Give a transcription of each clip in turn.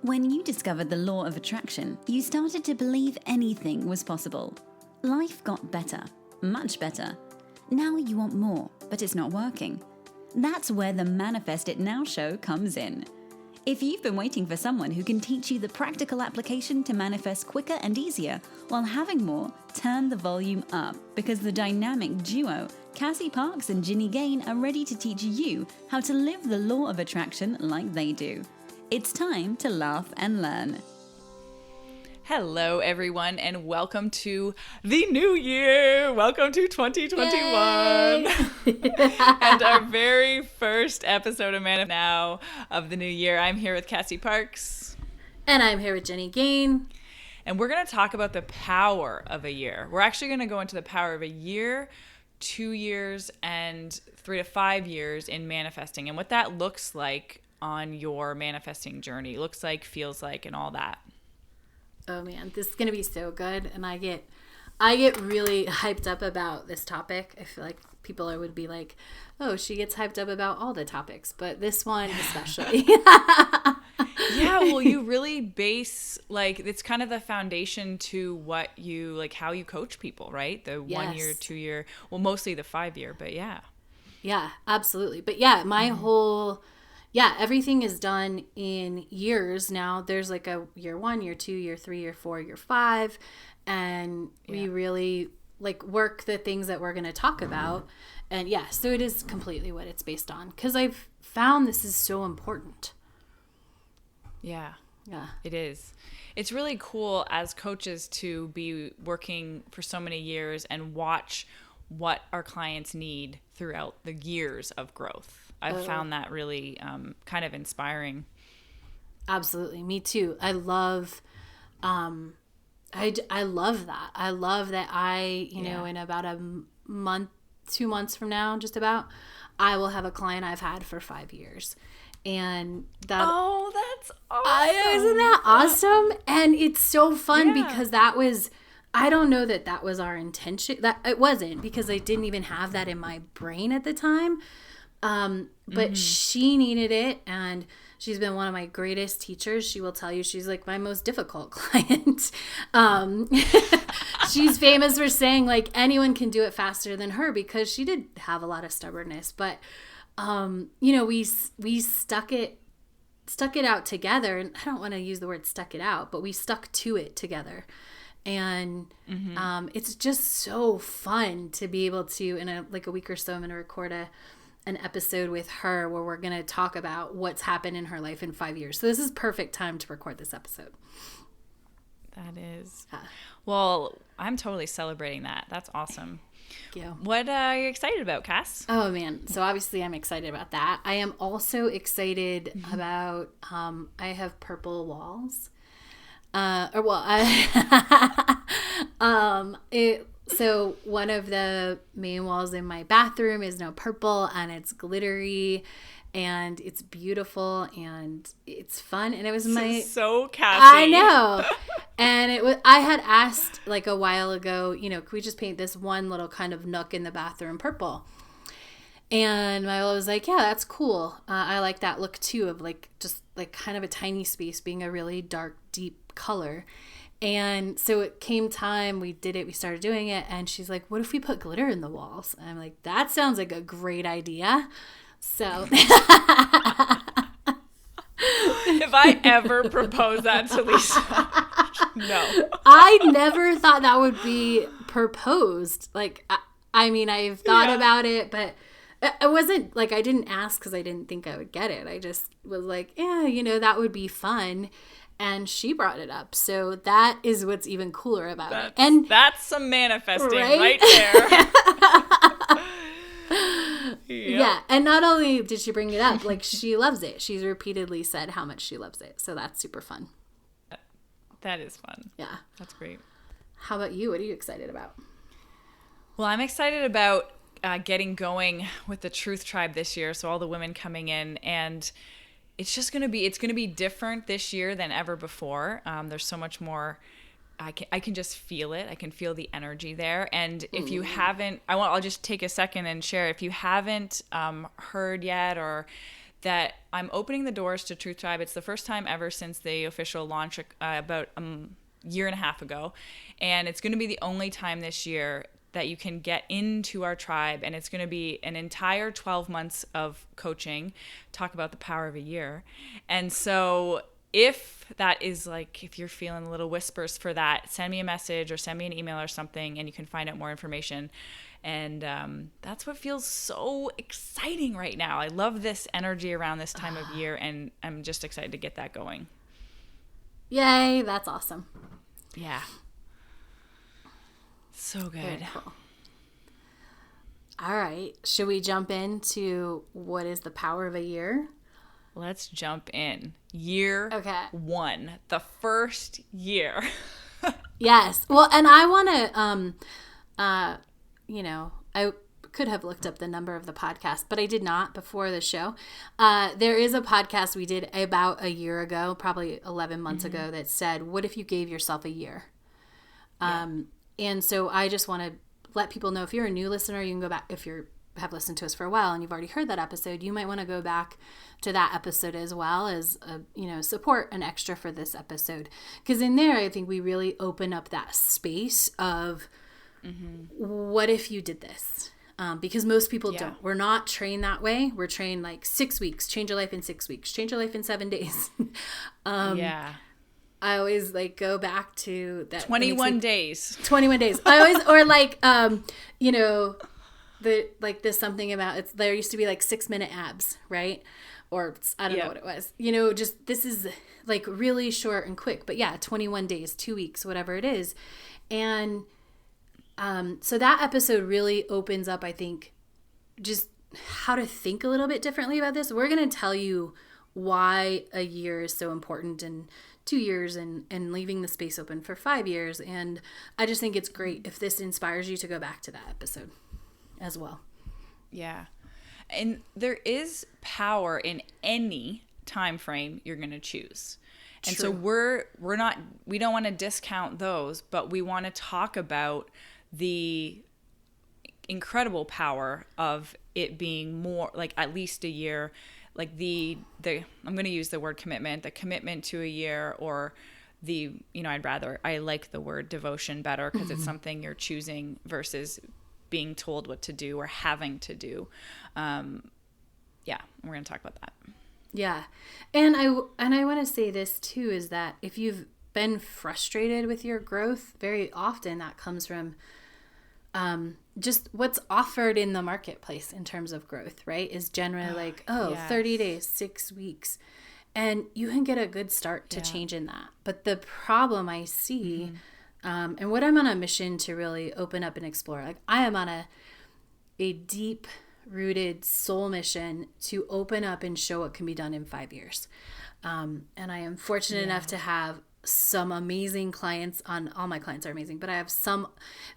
When you discovered the law of attraction, you started to believe anything was possible. Life got better, much better. Now you want more, but it's not working. That's where the Manifest It Now show comes in. If you've been waiting for someone who can teach you the practical application to manifest quicker and easier while having more, turn the volume up, because the dynamic duo, Cassie Parks and Ginny Gane, are ready to teach you how to live the law of attraction like they do. It's time to laugh and learn. Hello, everyone, and welcome to the new year. Welcome to 2021. And our very first episode of Man Now of the new year. I'm here with Cassie Parks. And I'm here with Ginny Gane. And we're going to talk about the power of a year. We're actually going to go into the power of a year, 2 years, and 3 to 5 years in manifesting and what that looks like on your manifesting journey. Looks like, feels like, and all that. Oh man, this is gonna be so good, and I get really hyped up about this topic. I feel like people would be like, "Oh, she gets hyped up about all the topics, but this one especially." Yeah, well, you really base, like, it's kind of the foundation to what you, like, how you coach people, right? The 1 year, 2 year, well, mostly the 5 year, but yeah. Yeah, absolutely. But yeah, my whole. Yeah, everything is done in years now. There's like a year 1, year 2, year 3, year 4, year 5. And we really like work the things that we're going to talk about. And yeah, so it is completely what it's based on. Because I've found this is so important. Yeah. Yeah. It is. It's really cool as coaches to be working for so many years and watch what our clients need throughout the years of growth. I've found that really kind of inspiring. Absolutely. Me too. I love I love that. I love that you know, in about a month, 2 months from now, just about, I will have a client I've had for 5 years. And that. Oh, that's awesome. Isn't that awesome? And it's so fun because that was, I don't know that was our intention. That it wasn't, because I didn't even have that in my brain at the time. But she needed it, and she's been one of my greatest teachers. She will tell you she's like my most difficult client. She's famous for saying like anyone can do it faster than her, because she did have a lot of stubbornness, but you know, we stuck it out together. And I don't want to use the word stuck it out, but we stuck to it together. And it's just so fun to be able to, in a week or so, I'm going to record an episode with her where we're going to talk about what's happened in her life in 5 years. So this is perfect time to record this episode. That is. Well, I'm totally celebrating that. That's awesome. Thank you. What are you excited about, Cass? Oh, man. So obviously I'm excited about that. I am also excited about, I have purple walls. So one of the main walls in my bathroom is now purple, and it's glittery, and it's beautiful, and it's fun. And it was so Cassie. I know. And I had asked like a while ago, you know, could we just paint this one little kind of nook in the bathroom purple? And my mom was like, yeah, that's cool. I like that look too, of like just like kind of a tiny space being a really dark, deep color. And so it came time, we did it, we started doing it, and she's like, what if we put glitter in the walls? And I'm like, that sounds like a great idea. So if I ever propose that to Lisa, no. I never thought that would be proposed. Like, I mean, I've thought about it, but it wasn't like, I didn't ask because I didn't think I would get it. I just was like, yeah, you know, that would be fun. And she brought it up. So that is what's even cooler about it. And that's some manifesting right there. Yep. Yeah. And not only did she bring it up, like, she loves it. She's repeatedly said how much she loves it. So that's super fun. That is fun. Yeah. That's great. How about you? What are you excited about? Well, I'm excited about getting going with the Truth Tribe this year. So all the women coming in, and it's going to be different this year than ever before. There's so much more. I can just feel it. I can feel the energy there. And if you haven't, I'll just take a second and share. If you haven't heard yet, or that I'm opening the doors to Truth Tribe. It's the first time ever since the official launch about a year and a half ago. And it's going to be the only time this year that you can get into our tribe. And it's going to be an entire 12 months of coaching. Talk about the power of a year. And so if that is like, if you're feeling little whispers for that, send me a message or send me an email or something, and you can find out more information. And that's what feels so exciting right now. I love this energy around this time of year, and I'm just excited to get that going. Yay, that's awesome. Yeah. So good. Very cool. All right. Should we jump into what is the power of a year? Let's jump in. Year Okay. 1, the first year. Yes. Well, and I want to, I could have looked up the number of the podcast, but I did not before the show. There is a podcast we did about a year ago, probably 11 months ago, that said, what if you gave yourself a year? And so I just want to let people know, if you're a new listener, you can go back. If you have listened to us for a while and you've already heard that episode, you might want to go back to that episode as well as, support an extra for this episode. Because in there, I think we really open up that space of what if you did this? Because most people don't. We're not trained that way. We're trained like 6 weeks, change your life in 6 weeks, change your life in 7 days. I always like go back to that 21 days. 21 days. I always, or like, there's something about there used to be like 6-minute abs, right? Or I don't know what it was. Just this is like really short and quick. But yeah, 21 days, 2 weeks, whatever it is. And so that episode really opens up, I think, just how to think a little bit differently about this. We're going to tell you why a year is so important, and 2 years, and leaving the space open for 5 years. And I just think it's great if this inspires you to go back to that episode as well. Yeah. And there is power in any time frame you're going to choose. And so we don't want to discount those, but we want to talk about the incredible power of it being more like at least a year, like the I'm going to use the word commitment, the commitment to a year, or I like the word devotion better because it's something you're choosing versus being told what to do or having to do. We're going to talk about that. Yeah. And I want to say this too, is that if you've been frustrated with your growth, very often that comes from just what's offered in the marketplace in terms of growth, right? Is generally 30 days, 6 weeks. And you can get a good start to changing that. But the problem I see, and what I'm on a mission to really open up and explore, like I am on a deep rooted soul mission to open up and show what can be done in 5 years. And I am fortunate enough to have some amazing clients. All my clients are amazing, but I have some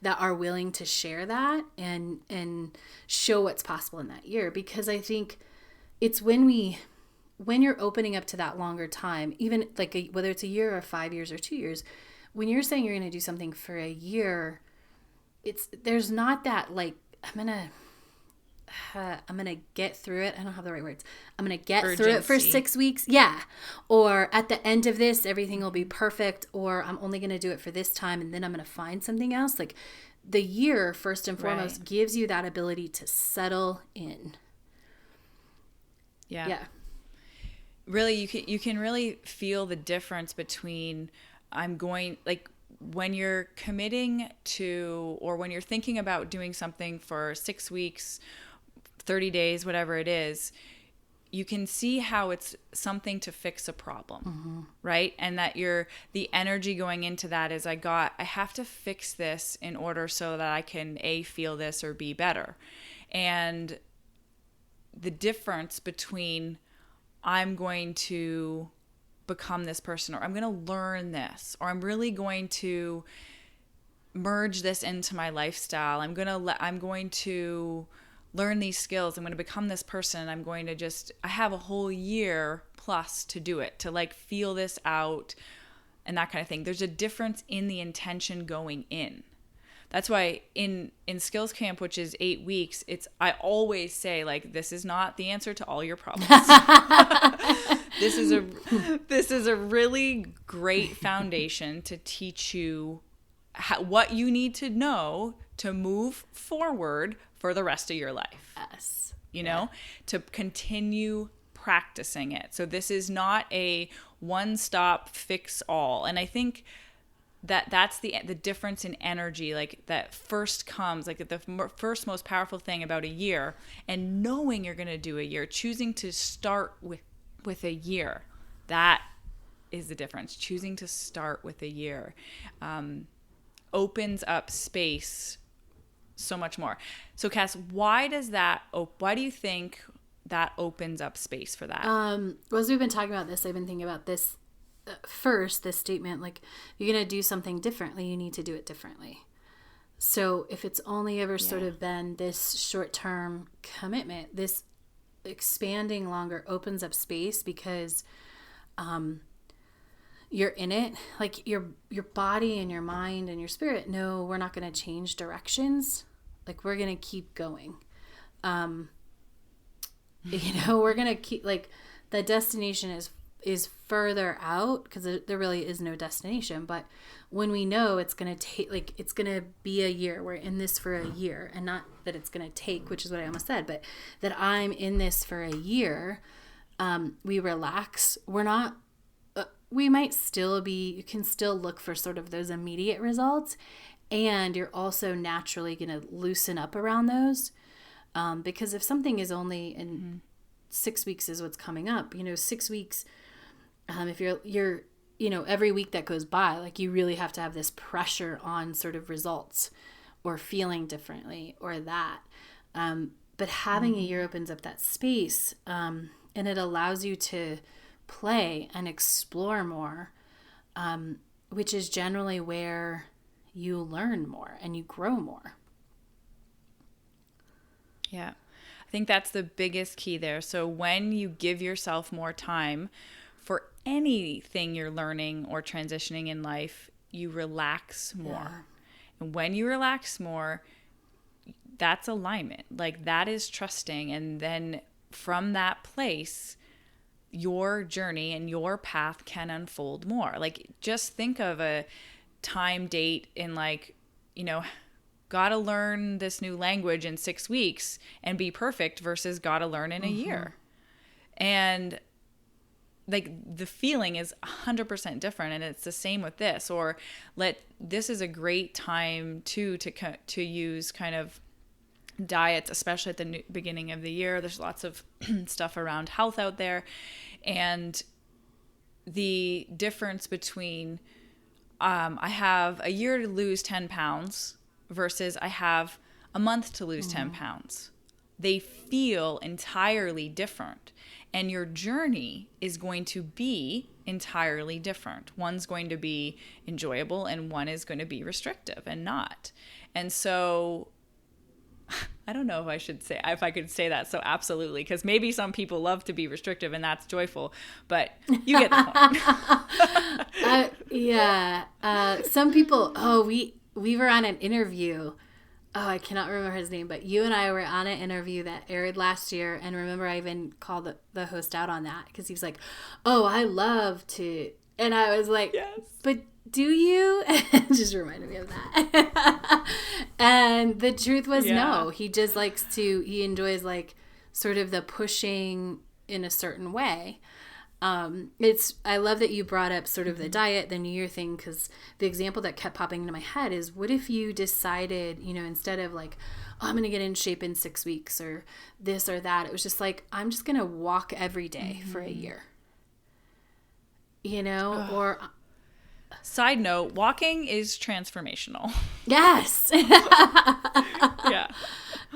that are willing to share that and show what's possible in that year. Because I think it's when you're opening up to that longer time, even like whether it's a year or 5 years or 2 years, when you're saying you're going to do something for a year, there's not that like, I'm going to get through it. I don't have the right words. I'm going to get through it for 6 weeks. Yeah. Or at the end of this, everything will be perfect. Or I'm only going to do it for this time, and then I'm going to find something else. Like the year, first and foremost, gives you that ability to settle in. Yeah. Yeah. Really, you can really feel the difference between when you're committing to, or when you're thinking about doing something for 6 weeks, 30 days, whatever it is, you can see how it's something to fix a problem, right? And that the energy going into that is I have to fix this in order so that I can feel this or be better. And the difference between I'm going to become this person, or I'm going to learn this, or I'm really going to merge this into my lifestyle. I'm going to learn these skills. I'm going to become this person. I'm going to I have a whole year plus to do it, to like feel this out and that kind of thing. There's a difference in the intention going in. that's why in skills camp, which is 8 weeks, I always say, like, this is not the answer to all your problems. This is a really great foundation to teach you what you need to know to move forward for the rest of your life. Yes. You know, to continue practicing it. So this is not a one-stop fix all. And I think that's the difference in energy, like that first comes, like the first most powerful thing about a year, and knowing you're going to do a year, choosing to start with a year. That is the difference. Choosing to start with a year opens up space so much more. So Cass, why do you think that opens up space for that? Well, as we've been talking about this, I've been thinking about this this statement, like, you're going to do something differently, you need to do it differently. So if it's only ever sort of been this short-term commitment, this expanding longer opens up space because you're in it. Like your body and your mind and your spirit know we're not going to change directions. Like, we're going to keep going. We're going to keep, like, the destination is further out because there really is no destination. But when we know it's going to take, like, it's going to be a year, we're in this for a year, and not that it's going to take, which is what I almost said, but that I'm in this for a year, we relax. We're not, we might still be, you can still look for sort of those immediate results, and you're also naturally going to loosen up around those. Because if something is only in 6 weeks is what's coming up, 6 weeks, if you're, every week that goes by, like, you really have to have this pressure on sort of results or feeling differently or that. But having a year opens up that space, and it allows you to play and explore more, which is generally where you learn more and you grow more. Yeah, I think that's the biggest key there. So when you give yourself more time for anything you're learning or transitioning in life, you relax more. Yeah. And when you relax more, that's alignment. Like, that is trusting. And then from that place, your journey and your path can unfold more. Like, just think of a time date in, like, gotta learn this new language in 6 weeks and be perfect versus gotta learn in a year. And, like, the feeling is 100% different, and it's the same with this. Or this is a great time too to use kind of diets, especially at the beginning of the year. There's lots of stuff around health out there, and the difference between I have a year to lose 10 pounds versus I have a month to lose 10 pounds. They feel entirely different. And your journey is going to be entirely different. One's going to be enjoyable and one is going to be restrictive and not. And so I don't know if I could say that so absolutely, because maybe some people love to be restrictive and that's joyful, but you get the point. Some people, we were on an interview. Oh, I cannot remember his name, but you and I were on an interview that aired last year. And remember, I even called the host out on that because he was like, oh, I love to. And I was like, yes. But do you? It just reminded me of that. And the truth was no. He just he enjoys, like, sort of the pushing in a certain way. I love that you brought up sort of the diet, the New Year thing, because the example that kept popping into my head is, what if you decided, instead of like, oh, I'm going to get in shape in 6 weeks or this or that, it was just like, I'm just going to walk every day for a year, or... Side note, walking is transformational. Yes. Yeah.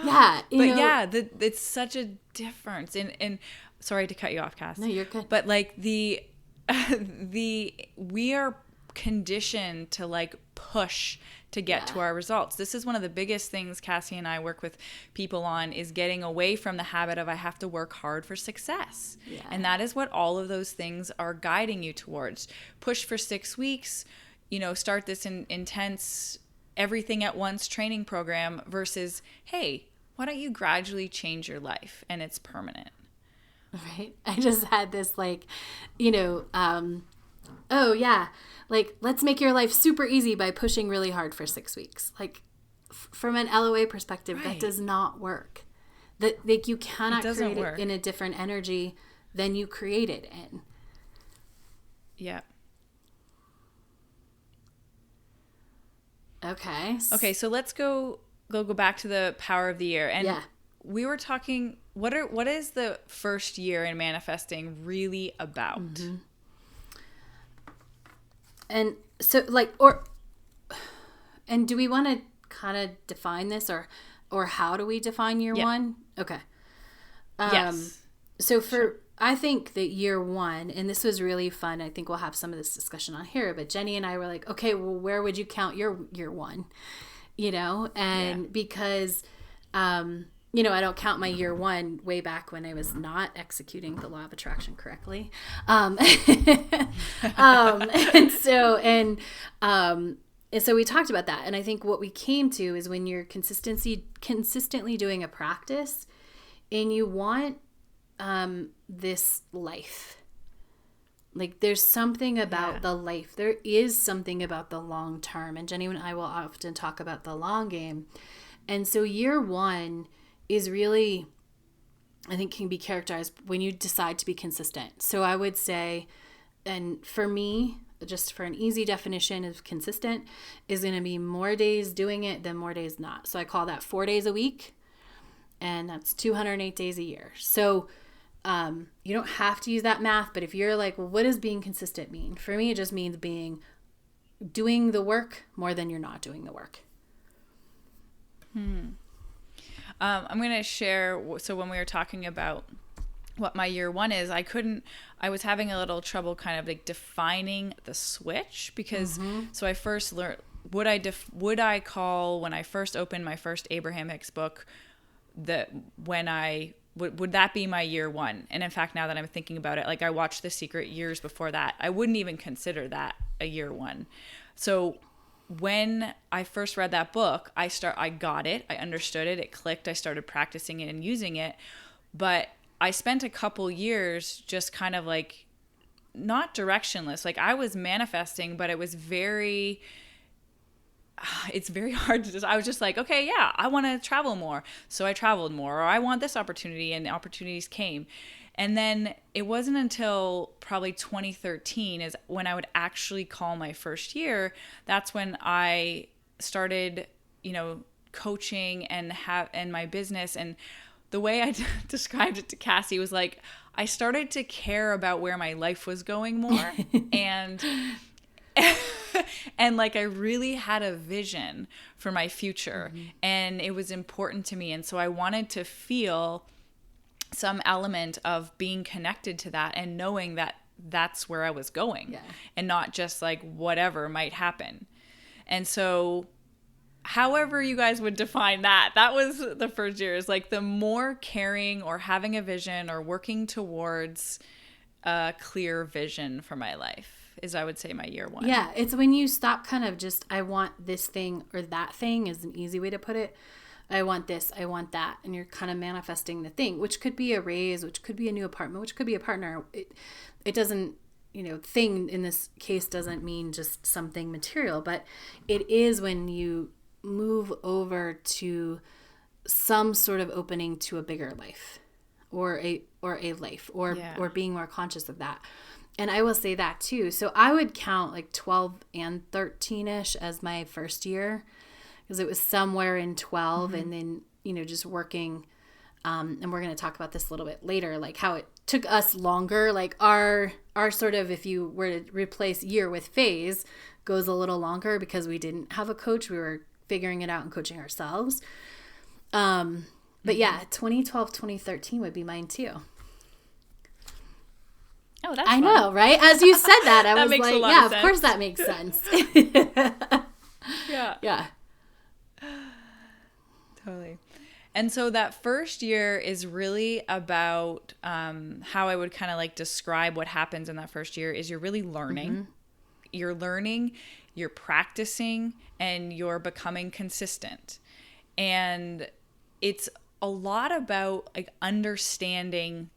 Yeah. It's such a difference. And sorry to cut you off, Cass. No, you're good. But, like, we are conditioned to, like, push to get to our results. This is one of the biggest things Cassie and I work with people on, is getting away from the habit of I have to work hard for success. Yeah. And that is what all of those things are guiding you towards. Push for 6 weeks, start this intense everything at once training program versus, hey, why don't you gradually change your life and it's permanent? Right. I just had this like, oh yeah, like let's make your life super easy by pushing really hard for 6 weeks. Like from an LOA perspective, that does not work. That like you cannot create it in a different energy than you created in. Yeah. Okay. Okay, so let's go back to the power of the year. And we were talking, what is the first year in manifesting really about? Mm-hmm. And so and do we want to kind of define this or how do we define year one? Okay. Yes. So I think that year one, and this was really fun. I think we'll have some of this discussion on here, but Jenny and I were like, okay, well, where would you count your year one? Because, I don't count my year one way back when I was not executing the law of attraction correctly. And so we talked about that. And I think what we came to is when you're consistently doing a practice and you want this life, like there's something about the life. There is something about the long term. And Jenny and I will often talk about the long game. And so year one is really, I think, can be characterized when you decide to be consistent. So I would say, and for me, just for an easy definition of consistent, is going to be more days doing it than more days not. So I call that 4 days a week, and that's 208 days a year. So you don't have to use that math, but if you're like, well, what does being consistent mean? For me, it just means doing the work more than you're not doing the work. I'm going to share, so when we were talking about what my year one is, I was having a little trouble kind of like defining the switch because, so I first learned, would I call when I first opened my first Abraham Hicks book, would that be my year one? And in fact, now that I'm thinking about it, like I watched The Secret years before that, I wouldn't even consider that a year one. So when I first read that book, I got it, I understood it, it clicked, I started practicing it and using it, but I spent a couple years just kind of like not directionless. Like I was manifesting, but it was it's very hard to just, I was just like, okay, yeah, I want to travel more. So I traveled more, or I want this opportunity, and the opportunities came. And then it wasn't until probably 2013 is when I would actually call my first year. That's when I started, coaching and my business. And the way I described it to Cassie was like, I started to care about where my life was going more. and like I really had a vision for my future, and it was important to me. And so I wanted to feel some element of being connected to that and knowing that that's where I was going, and not just like whatever might happen. And so however you guys would define that was the first year, is like the more caring or having a vision or working towards a clear vision for my life is, I would say, my year one. Yeah, it's when you stop kind of just, I want this thing or that thing is an easy way to put it. I want this, I want that. And you're kind of manifesting the thing, which could be a raise, which could be a new apartment, which could be a partner. It doesn't, thing in this case doesn't mean just something material, but it is when you move over to some sort of opening to a bigger life or a life or being more conscious of that. And I will say that too. So I would count like 12 and 13-ish as my first year, because it was somewhere in 12 and then, just working. And we're going to talk about this a little bit later, like how it took us longer, like our sort of, if you were to replace year with phase, goes a little longer because we didn't have a coach. We were figuring it out and coaching ourselves. But yeah, 2012, 2013 would be mine too. Oh, that's I fun. know, right? As you said that, I was makes like, a lot yeah, of of course sense. that makes sense. Yeah. Yeah. Totally. And so that first year is really about how I would kind of like describe what happens in that first year is you're really learning. you're learning, you're practicing, and you're becoming consistent. And it's a lot about like understanding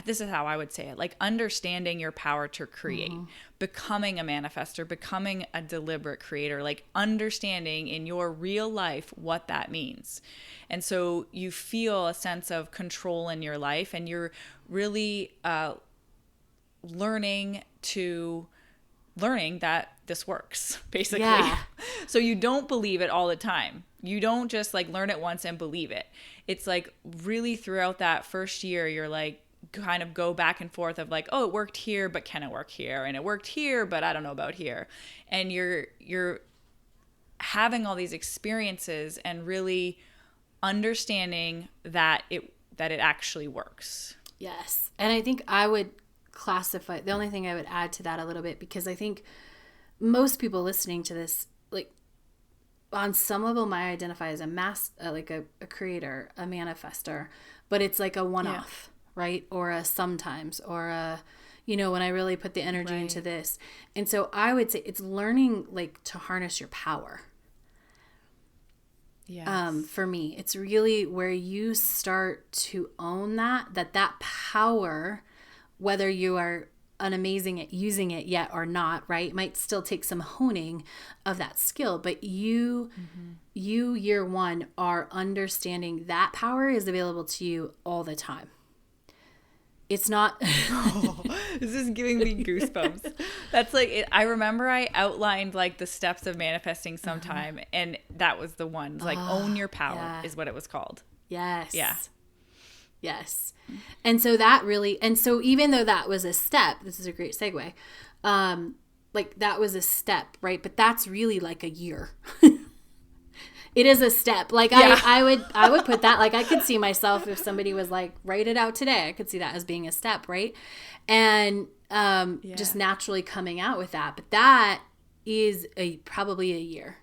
this is how I would say it, like understanding your power to create, becoming a manifester, becoming a deliberate creator, like understanding in your real life what that means. And so you feel a sense of control in your life, and you're really learning that this works, basically. Yeah. So you don't believe it all the time. You don't just like learn it once and believe it. It's like really throughout that first year, you're like kind of go back and forth of like, oh, it worked here, but can it work here? And it worked here, but I don't know about here. And you're having all these experiences and really understanding that it actually works. Yes. And I think I would classify, the only thing I would add to that a little bit, because I think most people listening to this, like on some level might identify as a creator, a manifester, but it's like a one-off, right? Or a sometimes, or a, when I really put the energy into this. And so I would say it's learning like to harness your power. Yes. For me, it's really where you start to own that power, whether you are amazing at using it yet or not, right? It might still take some honing of that skill, but you year one are understanding that power is available to you all the time. It's not. This is giving me goosebumps. That's like it. I remember I outlined like the steps of manifesting sometime, and that was the one. Like own your power is what it was called. Yes. Yeah. Yes. And so even though that was a step, this is a great segue. Like that was a step, right? But that's really like a year. It is a step. Like I would put that, like I could see myself if somebody was like, write it out today. I could see that as being a step, right? And just naturally coming out with that. But that is probably a year.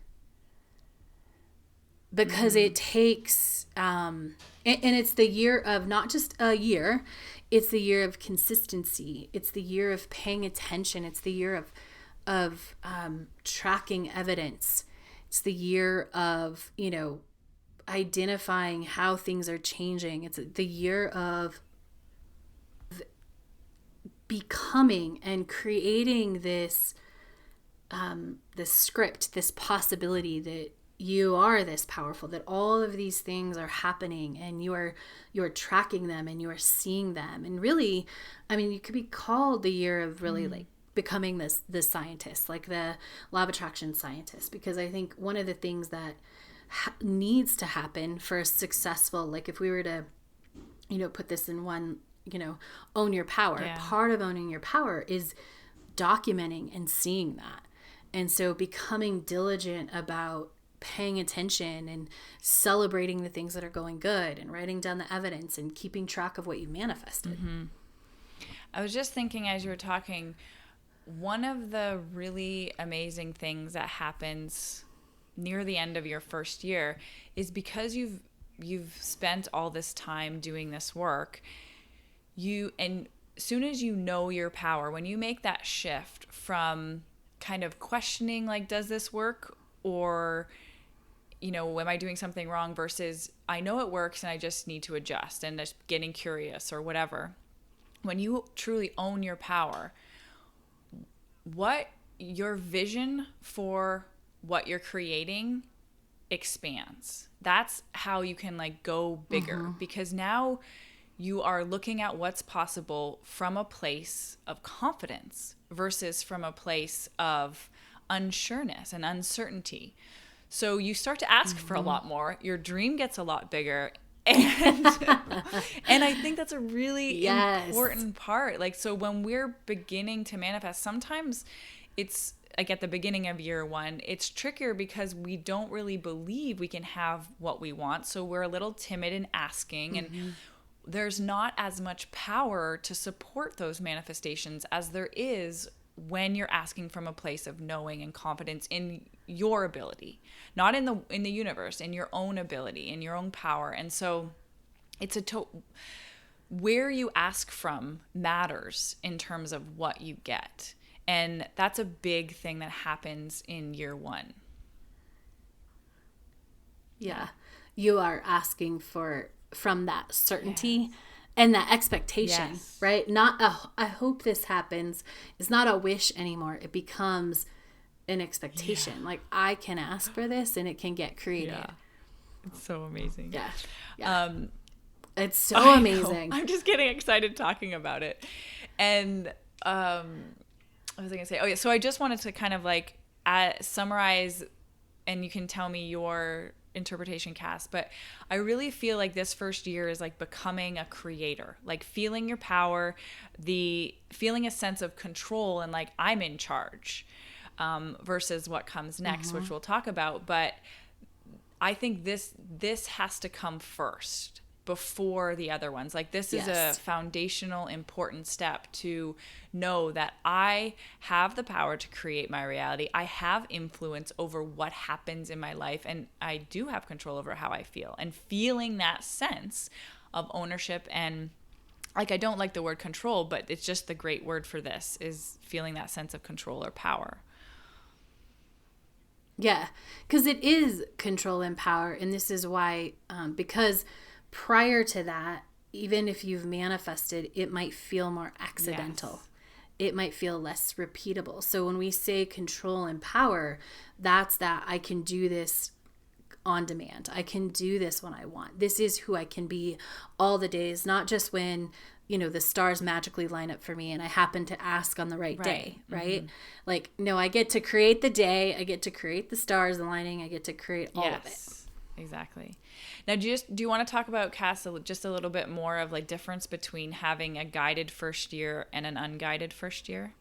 Because it takes, and it's the year of not just a year, it's the year of consistency. It's the year of paying attention. It's the year of tracking evidence. It's the year of, identifying how things are changing. It's the year of becoming and creating this script, this possibility that you are this powerful, that all of these things are happening, and you're tracking them, and you are seeing them. And really, I mean, you could be called the year of really like becoming the scientist, like the law of attraction scientist, because I think one of the things that needs to happen for a successful, like if we were to, put this in one, own your power. Yeah. Part of owning your power is documenting and seeing that. And so becoming diligent about paying attention and celebrating the things that are going good and writing down the evidence and keeping track of what you manifested. Mm-hmm. I was just thinking as you were talking, one of the really amazing things that happens near the end of your first year is because you've spent all this time doing this work, and as soon as you know your power, when you make that shift from kind of questioning like, does this work, or am I doing something wrong, versus I know it works and I just need to adjust and just getting curious or whatever. When you truly own your power, what your vision for what you're creating expands. That's how you can like go bigger, because now you are looking at what's possible from a place of confidence versus from a place of unsureness and uncertainty. So you start to ask for a lot more. Your dream gets a lot bigger. And I think that's a really important part. Like, so when we're beginning to manifest, sometimes it's like at the beginning of year one, it's trickier because we don't really believe we can have what we want. So we're a little timid in asking, and there's not as much power to support those manifestations as there is when you're asking from a place of knowing and confidence in your ability, not in the universe, in your own ability, in your own power. And so it's where you ask from matters in terms of what you get. And that's a big thing that happens in year one. Yeah. You are asking from that certainty and that expectation, right? Not I hope this happens. It's not a wish anymore. It becomes an expectation. Like, I can ask for this and it can get created. Yeah. It's so amazing. Yeah. It's so amazing. I'm just getting excited talking about it. And what was I going to say? Oh, yeah. So I just wanted to kind of like summarize, and you can tell me your interpretation, Cass. But I really feel like this first year is like becoming a creator, like feeling your power, feeling a sense of control, and like I'm in charge, versus what comes next, which we'll talk about. But I think this has to come first before the other ones. Like, this is a foundational, important step to know that I have the power to create my reality. I have influence over what happens in my life, and I do have control over how I feel. And feeling that sense of ownership, and like, I don't like the word control, but it's just the great word for this, is feeling that sense of control or power. Yeah, because it is control and power. And this is why, because prior to that, even if you've manifested, it might feel more accidental. It might feel less repeatable. So when we say control and power, that's that I can do this on demand. I can do this when I want. This is who I can be all the days, not just when, the stars magically line up for me and I happen to ask on the right day, right? Like, no, I get to create the day. I get to create the stars aligning. I get to create all of it. Exactly. Now, do you want to talk about, Cass, just a little bit more of like difference between having a guided first year and an unguided first year?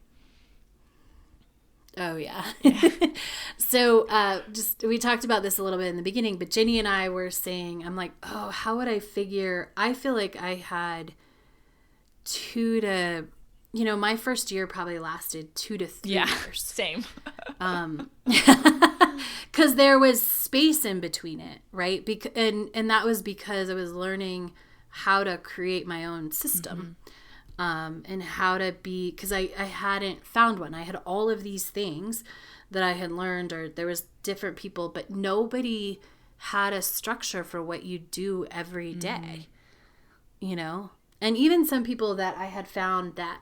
Oh, yeah. So we talked about this a little bit in the beginning, but Ginny and I were saying, I'm like, oh, how would I figure? I feel like I had my first year probably lasted 2 to 3 years. Same. Because there was space in between it, right? And that was because I was learning how to create my own system, and how to be, because I hadn't found one. I had all of these things that I had learned, or there was different people, but nobody had a structure for what you do every day, And even some people that I had found that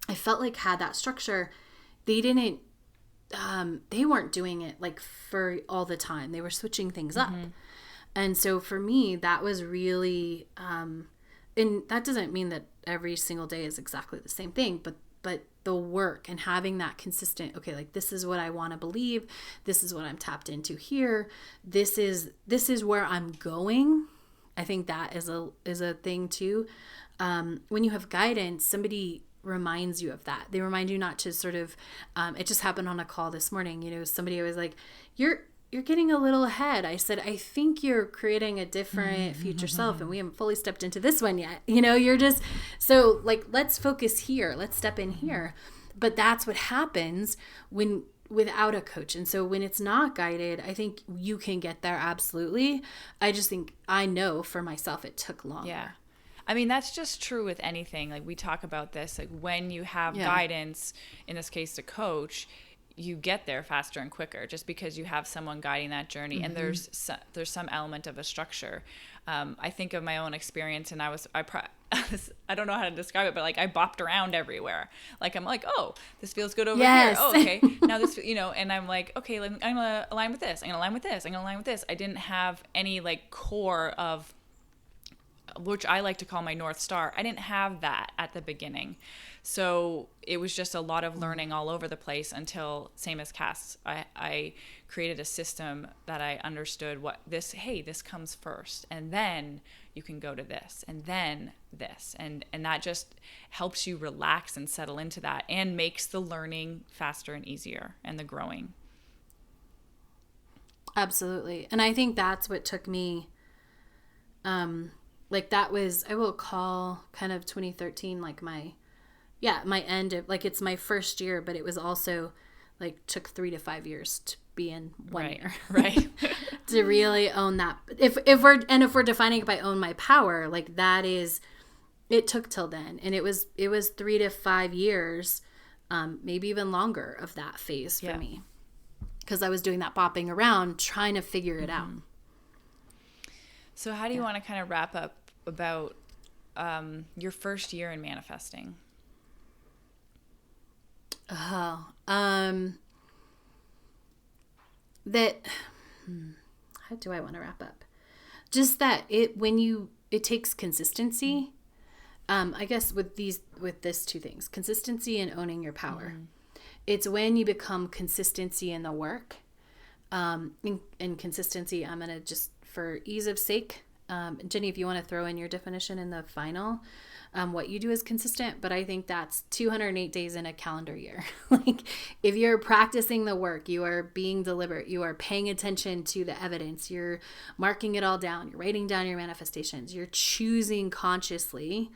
I felt like had that structure, they weren't doing it like for all the time. They were switching things up. And so for me, that was really, and that doesn't mean that every single day is exactly the same thing, but the work and having that consistent, okay, like, this is what I want to believe. This is what I'm tapped into here. This is where I'm going. I think that is a thing too. When you have guidance, somebody reminds you of that. They remind you not to sort of, it just happened on a call this morning, somebody was like, you're getting a little ahead. I said, I think you're creating a different future self, and we haven't fully stepped into this one yet. You're just, so like, let's focus here. Let's step in here. But that's what happens without a coach. And so when it's not guided, I think you can get there. Absolutely. I just think, I know for myself, it took longer. Yeah. I mean, that's just true with anything. Like, we talk about this, like, when you have guidance, in this case, a coach, you get there faster and quicker just because you have someone guiding that journey. And there's some element of a structure. I think of my own experience, and I don't know how to describe it, but like, I bopped around everywhere. Like, I'm like, oh, this feels good over here. Oh, okay. Now this, and I'm like, okay, I'm going to align with this. I'm going to align with this. I'm going to align with this. I didn't have any like core of, which I like to call my North Star. I didn't have that at the beginning. So it was just a lot of learning all over the place until, same as Cass, I created a system that I understood this comes first, and then you can go to this, and then this. And that just helps you relax and settle into that, and makes the learning faster and easier, and the growing. Absolutely. And I think that's what took me, like, that was, I will call kind of 2013 like my end of, like, it's my first year, but it was also like, took 3 to 5 years to be in 1 year. Right. To really own that. If we're defining it by own my power, like, that is, it took till then. And it was 3 to 5 years maybe even longer of that phase for me. Because I was doing that bopping around, trying to figure it out. So how do you want to kind of wrap up about your first year in manifesting? How do I want to wrap up? Just that it takes consistency. I guess with this two things, consistency and owning your power. It's when you become consistency in the work. In consistency, I'm going to just, for ease of sake, Ginny, if you want to throw in your definition in the final, what you do is consistent, but I think that's 208 days in a calendar year. Like, if you're practicing the work, you are being deliberate, you are paying attention to the evidence, you're marking it all down, you're writing down your manifestations, you're choosing consciously,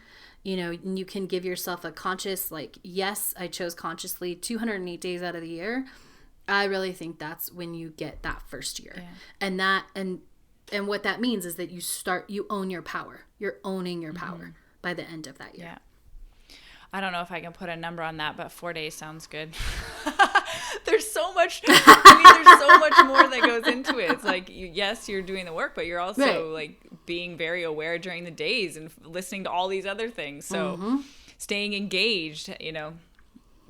and you can give yourself a conscious, like, yes, I chose consciously 208 days out of the year. I really think that's when you get that first year. And what that means is that you own your power. You're owning your power by the end of that year. Yeah. I don't know if I can put a number on that, but 4 days sounds good. There's so much, there's so much more that goes into it. It's like, yes, you're doing the work, but you're also like being very aware during the days and listening to all these other things. So staying engaged,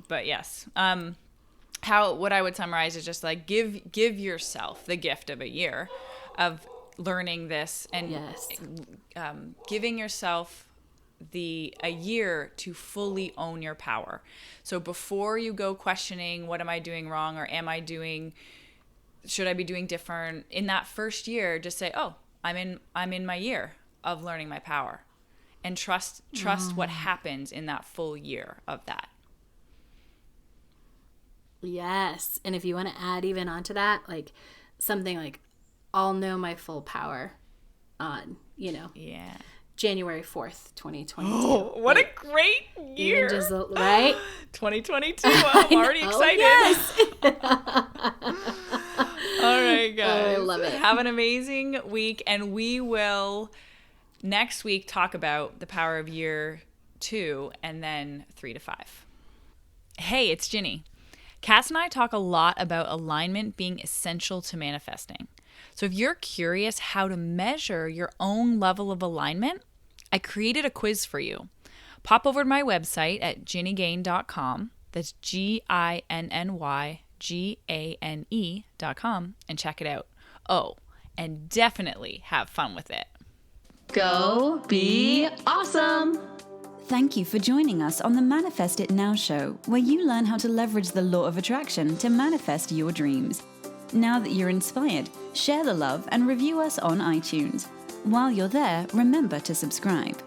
but yes. What I would summarize is just like, give yourself the gift of a year of learning this and giving yourself a year to fully own your power. So before you go questioning, what am I doing wrong, or should I be doing different, in that first year, just say, oh, I'm in my year of learning my power, and trust what happens in that full year of that. Yes. And if you want to add even onto that, like something like, I'll know my full power on, January 4th, 2022. Oh, what a great year. Right? 2022. I'm already excited. Yes. All right, guys. I love it. Have an amazing week. And we will next week talk about the power of year 2 and then 3 to 5. Hey, it's Ginny. Cass and I talk a lot about alignment being essential to manifesting. So if you're curious how to measure your own level of alignment, I created a quiz for you. Pop over to my website at ginnygane.com. That's GINNYGANE.com and check it out. Oh, and definitely have fun with it. Go be awesome! Thank you for joining us on the Manifest It Now show, where you learn how to leverage the law of attraction to manifest your dreams. Now that you're inspired, share the love and review us on iTunes. While you're there, remember to subscribe.